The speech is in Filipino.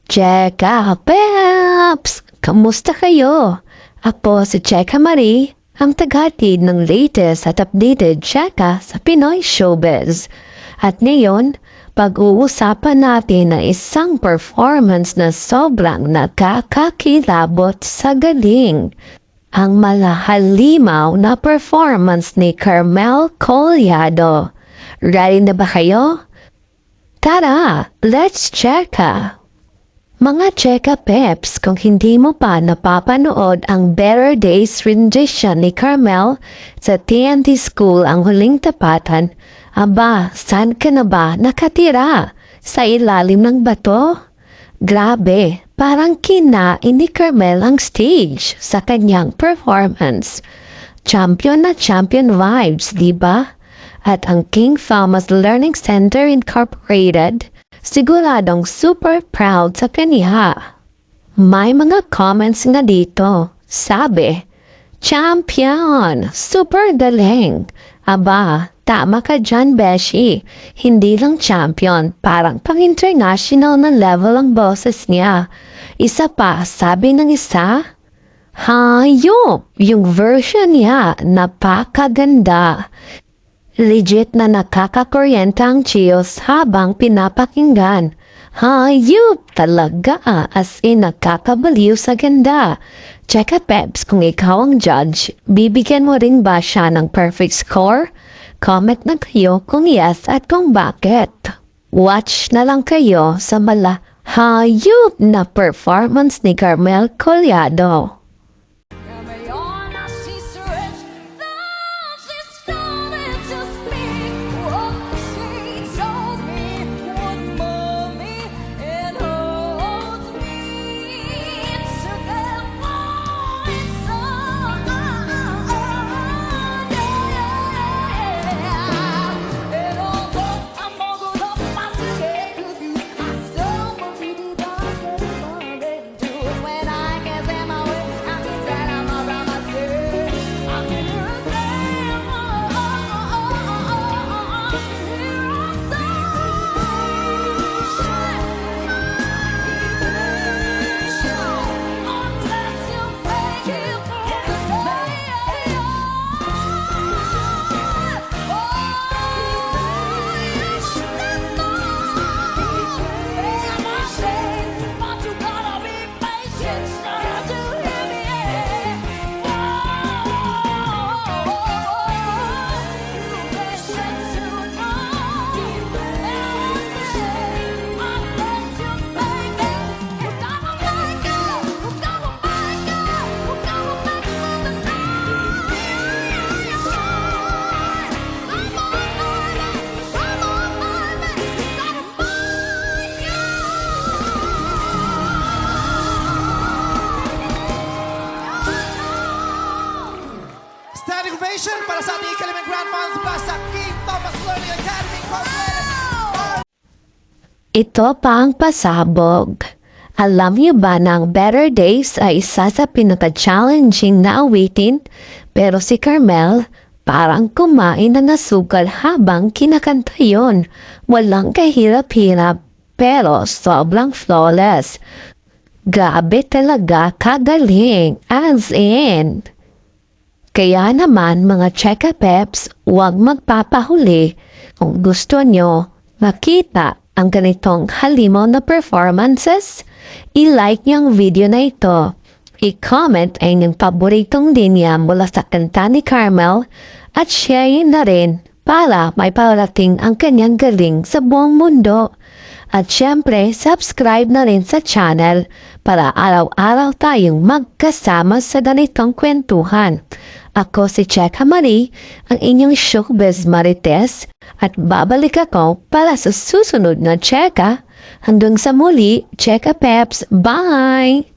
Cheka Peps! Kamusta kayo? Ako si Cheka Marie, ang tagahatid ng latest at updated cheka sa Pinoy Showbiz. At ngayon, pag-uusapan natin ang isang performance na sobrang nakakakilabot sa galing. Ang malahalimaw na performance ni Carmel Collado. Ready na ba kayo? Tara, let's cheka! Mga cheka peps, kung hindi mo pa napapanood ang Better Days rendition ni Carmel sa TNT School ang Huling Tapatan, aba, saan ka na ba nakatira? Sa ilalim ng bato? Grabe, parang kinain ni Carmel ang stage sa kanyang performance. Champion na champion vibes, di ba? At ang King Thomas Learning Center Incorporated, siguradong super proud sa kanya. May mga comments nga dito. Sabi, Champion! Super galing! Aba, tama ka dyan, Beshi. Hindi lang champion, parang pang-international na level ang boses niya. Isa pa, sabi ng isa, hayop! Yung version niya, napakaganda. Legit na nakakakuryenta ang chills habang pinapakinggan. Hayop talaga, as in nakakabaliw sa ganda. Cheka peps, kung ikaw ang judge, bibigyan mo rin ba siya ng perfect score? Comment na kayo kung yes at kung bakit. Watch na lang kayo sa hayop na performance ni Carmel Collado. Standing ovation para sa ating ikalimang Grand Finals mula sa King Thomas Learning Academy Incorporated. Ito pa ang pasabog. Alam niyo ba na ang Better Days ay isa sa pinaka-challenging na awitin? Pero si Carmel, parang kumain na nasukal habang kinakanta yun. Walang kahirap-hirap, pero sobrang flawless. Grabe talaga kagaling, as in. Kaya naman mga cheka peps, huwag magpapahuli. Kung gusto nyo makita ang ganitong halimaw na performances, i-like nyo ang video na ito. I-comment ay inyong paboritong linya mula sa kanta ni Carmel at share na rin para may parating ang kanyang galing sa buong mundo. At syempre, subscribe na rin sa channel para araw-araw tayong magkasama sa ganitong kwentuhan. Ako si Cheka Marie, ang inyong showbiz marites, at babalik ako para sa susunod na cheka. Hanggang sa muli, Cheka Peps, bye!